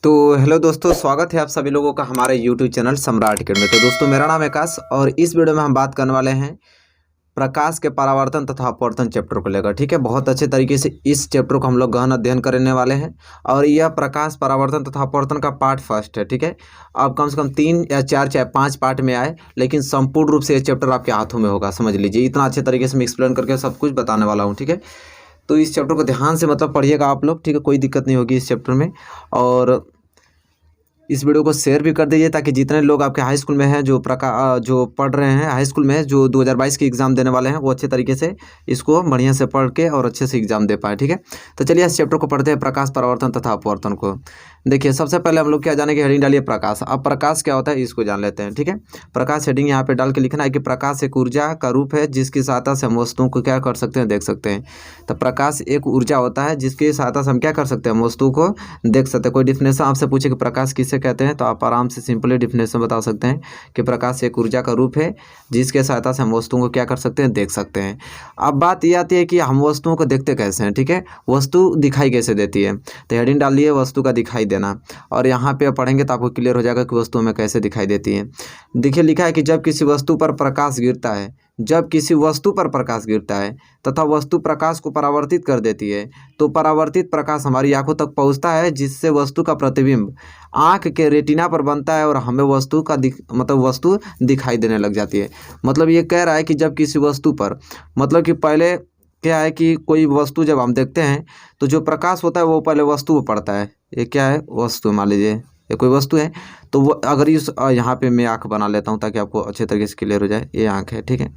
तो हेलो दोस्तों, स्वागत है आप सभी लोगों का हमारे यूट्यूब चैनल सम्राट किरण में। तो दोस्तों, मेरा नाम है आकाश और इस वीडियो में हम बात करने वाले हैं प्रकाश के परावर्तन तथा अपवर्तन चैप्टर को लेकर। ठीक है, बहुत अच्छे तरीके से इस चैप्टर को हम लोग गहन अध्ययन करने वाले हैं और यह प्रकाश परावर्तन तथा अपवर्तन का पार्ट फर्स्ट है। ठीक है, अब कम से कम 3 या 4 चाहे 5 पार्ट में आए, लेकिन संपूर्ण रूप से ये चैप्टर आपके हाथों में होगा। समझ लीजिए, इतना अच्छे तरीके से मैं एक्सप्लेन करके सब कुछ बताने वाला हूँ। ठीक है, तो इस चैप्टर को ध्यान से पढ़िएगा आप लोग। ठीक है, कोई दिक्कत नहीं होगी इस चैप्टर में। और इस वीडियो को शेयर भी कर दीजिए ताकि जितने लोग आपके हाई स्कूल में हैं, जो पढ़ रहे हैं हाई स्कूल में, जो 2022 की एग्ज़ाम देने वाले हैं, वो अच्छे तरीके से इसको बढ़िया से पढ़ के और अच्छे से एग्ज़ाम दे पाए। ठीक है, तो चलिए इस चैप्टर को पढ़ते हैं, प्रकाश परावर्तन तथा अपवर्तन को। देखिए, सबसे पहले हम लोग क्या जाने की हेडिंग डालिए प्रकाश। अब प्रकाश क्या होता है इसको जान लेते हैं। ठीक है, प्रकाश हेडिंग यहाँ पे डाल के लिखना है कि प्रकाश एक ऊर्जा का रूप है जिसकी सहायता से हम वस्तुओं को क्या कर सकते हैं, देख सकते हैं। तो प्रकाश एक ऊर्जा होता है जिसकी सहायता से हम क्या कर सकते हैं, वस्तु को देख सकते हैं। कोई डिफिनेशन आपसे पूछे कि प्रकाश किसे कहते हैं, तो आप आराम से सिंपली डिफिनेशन बता सकते हैं कि प्रकाश एक ऊर्जा का रूप है जिसके सहायता से हम वस्तुओं को क्या कर सकते हैं, देख सकते हैं। अब बात ये आती है कि हम वस्तुओं को देखते कैसे हैं। ठीक है, वस्तु दिखाई कैसे देती है, तो हेडिंग डालिए वस्तु का दिखाई देना। और यहाँ पे पढ़ेंगे तो आपको क्लियर हो जाएगा कि वस्तु में कैसे दिखाई देती है। देखिए, लिखा है कि जब किसी वस्तु पर प्रकाश गिरता है, जब किसी वस्तु पर प्रकाश गिरता है तथा वस्तु प्रकाश को परावर्तित कर देती है, तो परावर्तित प्रकाश हमारी आंखों तक पहुंचता है, जिससे वस्तु का प्रतिबिंब आंख के रेटिना पर बनता है और हमें वस्तु का वस्तु दिखाई देने लग जाती है। मतलब ये कह रहा है कि जब किसी वस्तु पर, मतलब कि पहले क्या है कि कोई वस्तु जब हम देखते हैं तो जो प्रकाश होता है वो पहले वस्तु पर पड़ता है। ये क्या है, वस्तु। मान लीजिए ये कोई वस्तु है, तो वो अगर इस यहाँ पे मैं आँख बना लेता हूँ ताकि आपको अच्छे तरीके से क्लियर हो जाए। ये आँख है, ठीक है,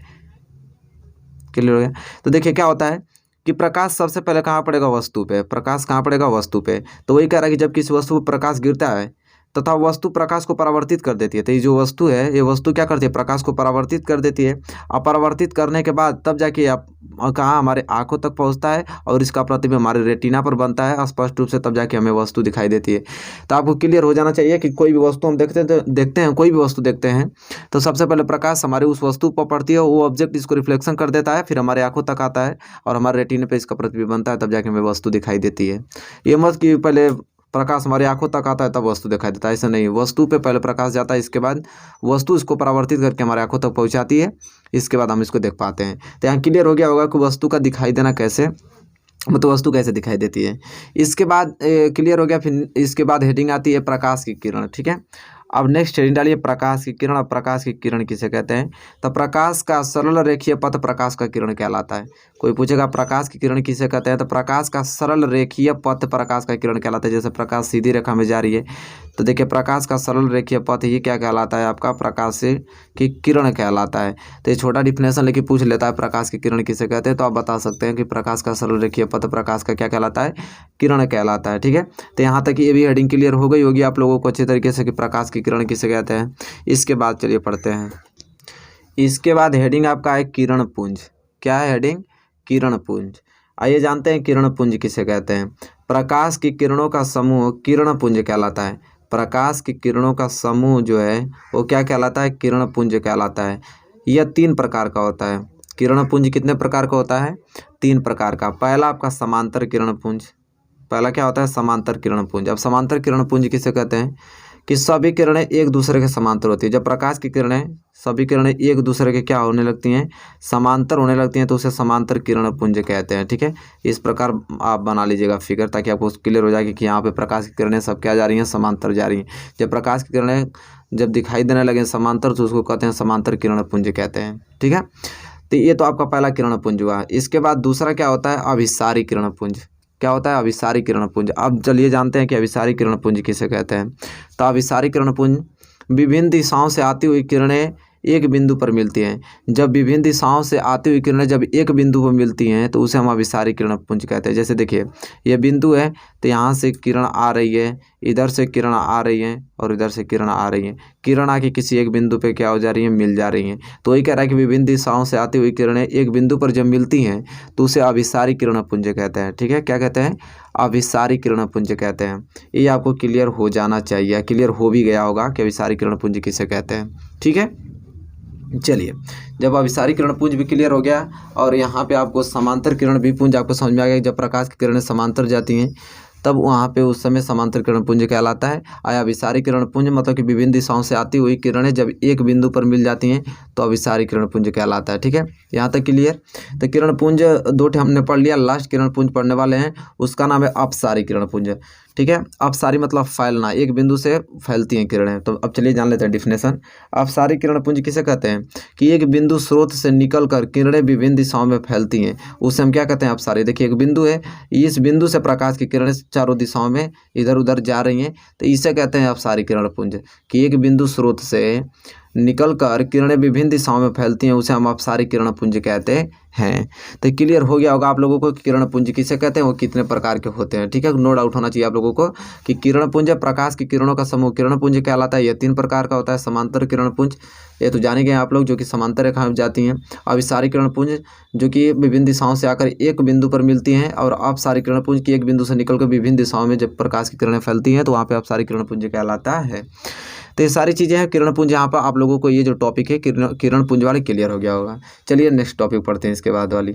क्लियर हो गया। तो देखिए क्या होता है कि प्रकाश सबसे पहले कहाँ पड़ेगा, वस्तु पे। प्रकाश कहाँ पड़ेगा, वस्तु पे। तो वही कह रहा है कि जब किसी वस्तु पर प्रकाश गिरता है तथा वस्तु प्रकाश को परावर्तित कर देती है, तो ये जो वस्तु है, ये वस्तु क्या करती है, प्रकाश को परावर्तित कर देती है। और परावर्तित करने के बाद तब जाके आप कहाँ, हमारे आंखों तक पहुँचता है और इसका प्रतिबिंब हमारे रेटिना पर बनता है स्पष्ट रूप से, तब जाके हमें वस्तु दिखाई देती है। तो आपको क्लियर हो जाना चाहिए कि कोई भी वस्तु हम देखते हैं, कोई भी वस्तु देखते हैं तो सबसे पहले प्रकाश हमारे उस वस्तु पर पड़ती है, वो ऑब्जेक्ट इसको रिफ्लेक्शन कर देता है, फिर हमारे आंखों तक आता है और हमारे रेटिना पे इसका प्रतिबिंब बनता है, तब जाके हमें वस्तु दिखाई देती है। ये मत कि पहले प्रकाश हमारी आंखों तक आता है तब वस्तु दिखाई देता है, ऐसा नहीं। वस्तु पे पहले प्रकाश जाता है, इसके बाद वस्तु इसको परावर्तित करके हमारे आंखों तक पहुंचाती है, इसके बाद हम इसको देख पाते हैं। तो यहाँ क्लियर हो गया होगा कि वस्तु का दिखाई देना कैसे, मतलब वस्तु कैसे दिखाई देती है। इसके बाद क्लियर हो गया। फिर इसके बाद हेडिंग आती है प्रकाश की किरण। ठीक है, अब नेक्स्ट हेडिंग डालिए प्रकाश की किरण। अब प्रकाश की किरण किसे कहते हैं, तो प्रकाश का सरल रेखीय पथ प्रकाश का किरण कहलाता है। कोई पूछेगा प्रकाश की किरण किसे कहते हैं, तो प्रकाश का सरल रेखीय पथ प्रकाश का किरण कहलाता है। जैसे प्रकाश सीधी रेखा में जा रही है, तो देखिए प्रकाश का सरल रेखीय पथ ये क्या कहलाता है, आपका प्रकाश की किरण कहलाता है। तो ये छोटा डिफिनेशन लेके पूछ लेता है प्रकाश की किरण किसे कहते हैं, तो आप बता सकते हैं कि प्रकाश का सरल रेखीय पथ प्रकाश का क्या कहलाता है, किरण कहलाता है। ठीक है, तो यहाँ तक ये भी हेडिंग क्लियर हो गई होगी आप लोगों को अच्छे तरीके से कि प्रकाश की किरण किसे कहते हैं। इसके बाद चलिए पढ़ते हैं। इसके बाद हेडिंग आपका है किरण पुंज। क्या है हेडिंग, किरण पुंज। आइए जानते हैं किरण पुंज किसे कहते हैं। प्रकाश की किरणों का समूह किरण पुंज कहलाता है। प्रकाश की किरणों का समूह जो है वो क्या कहलाता है, किरण पुंज कहलाता है। यह 3 प्रकार का होता है। किरण पुंज कितने प्रकार का होता है, 3 प्रकार का। पहला आपका समांतर किरण पुंज। पहला क्या होता है, समांतर किरण पुंज। अब समांतर किरण पुंज किसे कहते हैं कि सभी किरणें एक दूसरे के समांतर होती है। जब प्रकाश की किरणें, सभी किरणें एक दूसरे के क्या होने लगती हैं, समांतर होने लगती हैं, तो उसे समांतर किरण पुंज कहते हैं। ठीक है, इस प्रकार आप बना लीजिएगा फिगर ताकि आपको क्लियर हो जाए कि यहाँ पे प्रकाश की किरणें सब क्या जा रही हैं, समांतर जा रही हैं। जब प्रकाश की किरणें जब दिखाई देने लगे समांतर, तो उसको कहते हैं समांतर किरण पुंज कहते हैं। ठीक है, तो ये तो आपका पहला किरण पुंज हुआ। इसके बाद दूसरा क्या होता है, अभिसारी किरण पुंज। क्या होता है, अभिसारी किरण पुंज। अब चलिए जानते हैं कि अभिसारी किरण पुंज किसे कहते हैं। तो अभिसारी किरण पुंज, विभिन्न दिशाओं से आती हुई किरणें एक बिंदु पर मिलती हैं। जब विभिन्न दिशाओं से आती हुई किरणें जब एक बिंदु पर मिलती हैं तो उसे हम अभिसारी किरण पुंज कहते हैं। जैसे देखिए ये बिंदु है, तो यहाँ से किरण आ रही है, इधर से किरण आ रही है और इधर से किरण आ रही है। किरण आके किसी एक बिंदु पे क्या हो जा रही है, मिल जा रही हैं। तो वही कह रहा है कि विभिन्न दिशाओं से आती हुई किरणें एक बिंदु पर जब मिलती हैं तो उसे अभिसारी किरण पुंज कहते हैं। ठीक है, क्या कहते हैं, अभिसारी किरण पुंज कहते हैं। ये आपको क्लियर हो जाना चाहिए, क्लियर हो भी गया होगा कि अभिसारी किरण पुंज किसे कहते हैं। ठीक है, चलिए जब अभिसारी किरण पुंज भी क्लियर हो गया और यहाँ पे आपको समांतर किरण भी पुंज आपको समझ में आ गया। जब प्रकाश की किरणें समांतर जाती हैं तब वहाँ पे उस समय समांतर किरण पुंज कहलाता है। अभिसारी किरण पुंज मतलब कि विभिन्न दिशाओं से आती हुई किरणें जब एक बिंदु पर मिल जाती हैं तो अभिसारी किरण पुंज कहलाता है। ठीक है, यहाँ तक क्लियर। तो किरण पुंज दो हमने पढ़ लिया। लास्ट किरण पुंज पढ़ने वाले हैं, उसका नाम है अपसारी किरण पुंज। ठीक है, अपसारी मतलब फैलना, एक बिंदु से फैलती हैं किरणें। तो अब चलिए जान लेते हैं डिफिनेशन। अपसारी किरण पुंज किसे कहते हैं कि एक बिंदु स्रोत से निकलकर किरणें विभिन्न दिशाओं में फैलती हैं, उसे हम क्या कहते हैं? अपसारी। देखिए एक बिंदु है, इस बिंदु से प्रकाश की किरणें चारों दिशाओं में इधर उधर जा रही हैं, तो इसे कहते हैं अपसारी किरण पुंज। कि एक बिंदु स्रोत से निकलकर किरणें विभिन्न दिशाओं में फैलती हैं, उसे हम अपसारी किरण पुंज कहते हैं। तो क्लियर हो गया होगा आप लोगों को कि किरण पुंज किसे कहते हैं, वो कितने प्रकार के होते हैं। ठीक है, नो डाउट होना चाहिए आप लोगों को कि किरण पुंज प्रकाश की किरणों का समूह किरण पुंज कहलाता है। यह 3 प्रकार का होता है। समांतर किरण पुंज, ये तो जानेंगे आप लोग, जो कि समांतर रेखा में जाती हैं। अभिसारी किरण पुंज जो कि विभिन्न दिशाओं से आकर एक बिंदु पर मिलती हैं, और अपसारी किरण पुंज की एक बिंदु से निकलकर विभिन्न दिशाओं में जब प्रकाश की किरणें फैलती हैं तो वहाँ पे अपसारी किरण पुंज कहलाता है। तो ये सारी चीज़ें हैं किरण पुंज। यहाँ पर आप लोगों को ये जो टॉपिक है किरण पुंज वाली क्लियर हो गया होगा। चलिए नेक्स्ट टॉपिक पढ़ते हैं इसके बाद वाली।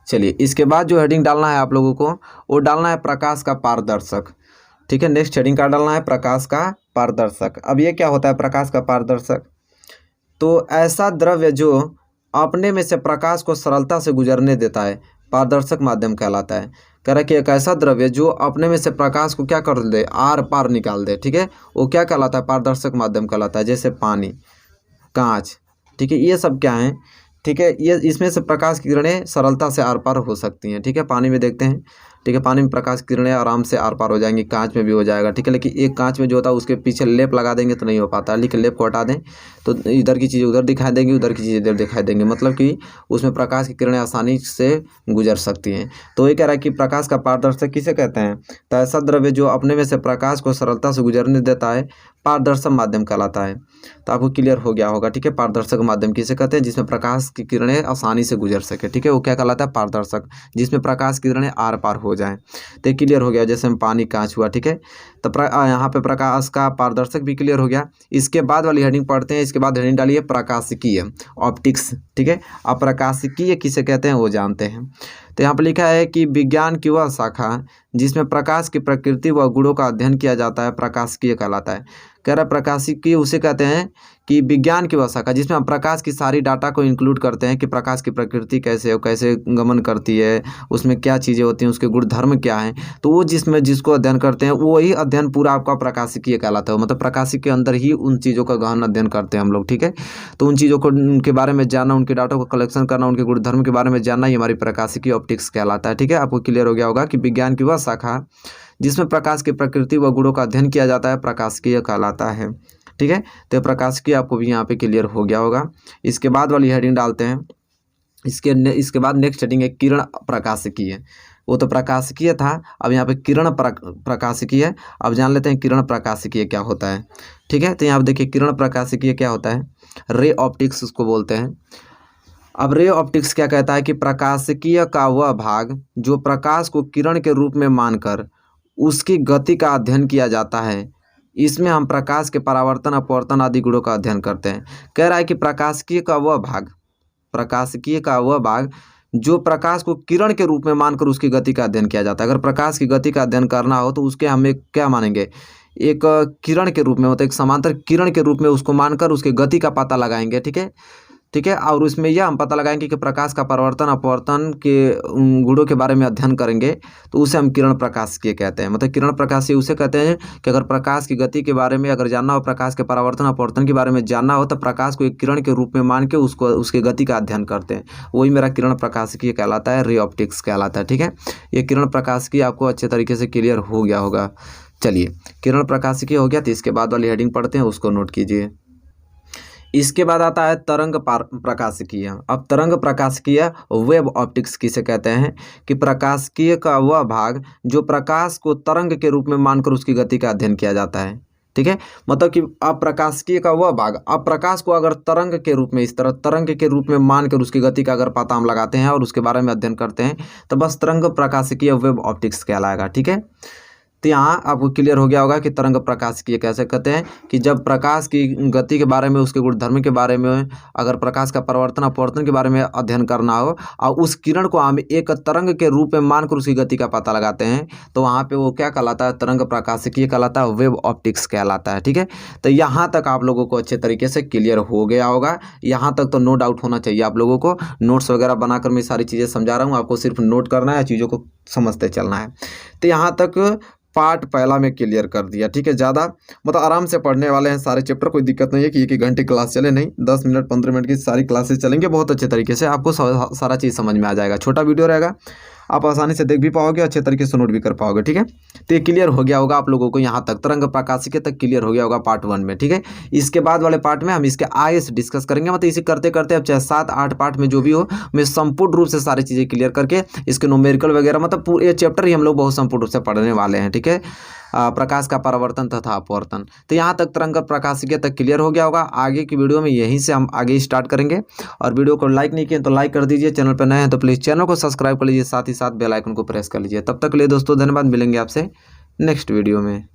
चलिए इसके बाद जो हेडिंग डालना है आप लोगों को, वो डालना है प्रकाश का पारदर्शक। ठीक है, नेक्स्ट हेडिंग का डालना है प्रकाश का पारदर्शक। अब ये क्या होता है प्रकाश का पारदर्शक? तो ऐसा द्रव्य जो अपने में से प्रकाश को सरलता से गुजरने देता है, पारदर्शक माध्यम कहलाता है। कह रहा है कि एक ऐसा द्रव्य जो अपने में से प्रकाश को क्या कर दे, आर पार निकाल दे। ठीक है, वो क्या कहलाता है? पारदर्शक माध्यम कहलाता है। जैसे पानी, कांच, ठीक है, ये सब क्या है? ठीक है, ये इसमें से प्रकाश की किरणें सरलता से आर पार हो सकती हैं। ठीक है, पानी में देखते हैं, ठीक है, पानी में प्रकाश की किरणें आराम से आर पार हो जाएंगी, कांच में भी हो जाएगा। ठीक है, लेकिन एक कांच में जो होता है उसके पीछे लेप लगा देंगे तो नहीं हो पाता, लेकिन लेप को हटा दें तो इधर की चीज़ें उधर दिखाई देंगी, उधर की चीज़ें इधर दिखाई देंगी, मतलब कि उसमें प्रकाश की किरणें आसानी से गुजर सकती हैं। तो ये कह रहा है कि प्रकाश का पारदर्शक किसे कहते हैं? तो ऐसा द्रव्य जो अपने में से प्रकाश को सरलता से गुजरने देता है, पारदर्शक माध्यम कहलाता है। तो आपको क्लियर हो गया होगा। ठीक है, पारदर्शक माध्यम किसे कहते हैं? जिसमें प्रकाश की किरणें आसानी से गुजर सके। ठीक है, वो क्या कहलाता है? पारदर्शक, जिसमें प्रकाश की किरणें आर पार हो जाएं। तो क्लियर हो गया, जैसे में पानी, कांच हुआ। ठीक है, तो यहाँ पे प्रकाश का पारदर्शक भी क्लियर हो गया। इसके बाद वाली हेडिंग पढ़ते हैं। इसके बाद हेडिंग डालिए प्रकाशिकीय, ऑप्टिक्स। ठीक है, अब प्रकाशिकीय किसे कहते हैं वो जानते हैं। तो यहाँ पर लिखा है कि विज्ञान की वह शाखा जिसमें प्रकाश की प्रकृति व गुणों का अध्ययन किया जाता है, प्रकाशिकीय कहलाता है। कह रहा प्रकाशिकीय उसे कहते हैं कि विज्ञान की वह शाखा जिसमें हम प्रकाश की सारी डाटा को इंक्लूड करते हैं कि प्रकाश की प्रकृति कैसे है, कैसे गमन करती है, उसमें क्या चीज़ें होती हैं, उसके गुण धर्म क्या हैं। तो वो जिसको अध्ययन करते हैं वही अध्ययन पूरा आपका प्रकाशिकीय कहलाता है। मतलब प्रकाशिक के अंदर ही उन चीज़ों का गहन अध्ययन करते हैं हम लोग। ठीक है, तो उन चीज़ों को, उनके बारे में जानना, उनके डाटा को कलेक्शन करना, उनके गुण धर्म के बारे में जानना, ये हमारी प्रकाशिकीय ऑप्टिक्स कहलाता है। ठीक है, आपको क्लियर हो गया होगा कि विज्ञान की वह शाखा जिसमें प्रकाश की प्रकृति व गुणों का अध्ययन किया जाता है, प्रकाशिकीय कहलाता है। ठीक है, तो प्रकाशिकीय आपको भी यहाँ पे क्लियर हो गया होगा। इसके बाद वाली हेडिंग डालते हैं। इसके बाद नेक्स्ट हेडिंग है किरण प्रकाशिकीय। वो तो प्रकाशिकीय था, अब यहाँ पे किरण प्रकाशिकीय है। अब जान लेते हैं किरण प्रकाशिकीय क्या होता है। ठीक है, तो यहाँ पे देखिए किरण प्रकाशिकीय क्या होता है, रे ऑप्टिक्स उसको बोलते हैं। अब रे ऑप्टिक्स क्या कहता है कि प्रकाशिकीय का वह भाग जो प्रकाश को किरण के रूप में मानकर उसकी गति का अध्ययन किया जाता है, इसमें हम प्रकाश के परावर्तन, अपवर्तन आदि गुणों का अध्ययन करते हैं। कह रहा है कि प्रकाशिकीय का वह भाग जो प्रकाश को किरण के रूप में मानकर उसकी गति का अध्ययन किया जाता है। अगर प्रकाश की गति का अध्ययन करना हो तो उसके हम एक क्या मानेंगे, एक किरण के रूप में, मतलब एक समांतर किरण के रूप में उसको मानकर उसकी गति का पता लगाएंगे। ठीक है, ठीक है, और उसमें यह हम पता लगाएंगे कि प्रकाश का परिवर्तन, अपवर्तन के गुणों के बारे में अध्ययन करेंगे, तो उसे हम किरण प्रकाशिकीय कहते हैं। मतलब किरण प्रकाशिकीय उसे कहते हैं कि अगर प्रकाश की गति के बारे में अगर जानना हो, प्रकाश के परावर्तन अपवर्तन के बारे में जानना हो, तो प्रकाश को एक किरण के रूप में मान के उसको उसकी गति का अध्ययन करते हैं। वही मेरा किरण प्रकाशिकीय कहलाता है, रे ऑप्टिक्स कहलाता है। ठीक है, ये किरण प्रकाशिकीय आपको अच्छे तरीके से क्लियर हो गया होगा। चलिए, किरण प्रकाशिकीय हो गया, तो इसके बाद वाली हेडिंग पढ़ते हैं, उसको नोट कीजिए। इसके बाद आता है तरंग प्रकाशिकीय। अब तरंग प्रकाशिकीय वेव ऑप्टिक्स किसे कहते हैं कि प्रकाशिकीय का वह भाग जो प्रकाश को तरंग के रूप में मानकर उसकी गति का अध्ययन किया जाता है। ठीक है, मतलब कि अप्रकाशिकीय का वह भाग, अब प्रकाश को अगर तरंग के रूप में, इस तरह तरंग के रूप में मानकर उसकी गति का अगर पता हम लगाते हैं और उसके बारे में अध्ययन करते हैं, तो बस तरंग प्रकाशिकीय वेव ऑप्टिक्स कहलाएगा। ठीक है, तो यहाँ आपको क्लियर हो गया होगा कि तरंग प्रकाशिकी कैसे कहते हैं कि जब प्रकाश की गति के बारे में, उसके गुणधर्म के बारे में, अगर प्रकाश का परावर्तन अपवर्तन के बारे में अध्ययन करना हो और उस किरण को हम एक तरंग के रूप में मानकर उसकी गति का पता लगाते हैं तो वहाँ पे वो क्या कहलाता है, तरंग प्रकाशिकी कहलाता है, वेव ऑप्टिक्स कहलाता है। ठीक है, तो यहाँ तक आप लोगों को अच्छे तरीके से क्लियर हो गया होगा। यहाँ तक तो नो डाउट होना चाहिए आप लोगों को। नोट्स वगैरह बनाकर मैं सारी चीज़ें समझा रहा हूँ, आपको सिर्फ नोट करना है, चीज़ों को समझते चलना है। तो यहाँ तक पार्ट पहला में क्लियर कर दिया। ठीक है, ज़्यादा मतलब आराम से पढ़ने वाले हैं सारे चैप्टर, कोई दिक्कत नहीं है कि एक घंटे क्लास चले, नहीं 10 मिनट 15 मिनट की सारी क्लासेस चलेंगे, बहुत अच्छे तरीके से आपको सारा चीज़ समझ में आ जाएगा। छोटा वीडियो रहेगा, आप आसानी से देख भी पाओगे, अच्छे तरीके से नोट भी कर पाओगे। ठीक है, तो ये क्लियर हो गया होगा आप लोगों को। यहाँ तक तरंग प्रकाशिकी तक क्लियर हो गया होगा पार्ट 1 में। ठीक है, इसके बाद वाले पार्ट में हम इसके आगे से डिस्कस करेंगे, मतलब इसे करते करते अब चाहे 7-8 पार्ट में जो भी हो, मैं संपूर्ण रूप से सारी चीज़ें क्लियर करके इसके न्यूमेरिकल वगैरह, मतलब पूरे चैप्टर ही हम लोग बहुत संपूर्ण रूप से पढ़ने वाले हैं। ठीक है, प्रकाश का परावर्तन तथा अपवर्तन। तो यहाँ तक तरंग प्रकाशिकी तक क्लियर हो गया होगा। आगे की वीडियो में यहीं से हम आगे स्टार्ट करेंगे। और वीडियो को लाइक नहीं किए तो लाइक कर दीजिए, चैनल पर नए हैं तो प्लीज़ चैनल को सब्सक्राइब कर लीजिए, साथ ही साथ बेल आइकन को प्रेस कर लीजिए। तब तक के लिए दोस्तों धन्यवाद, मिलेंगे आपसे नेक्स्ट वीडियो में।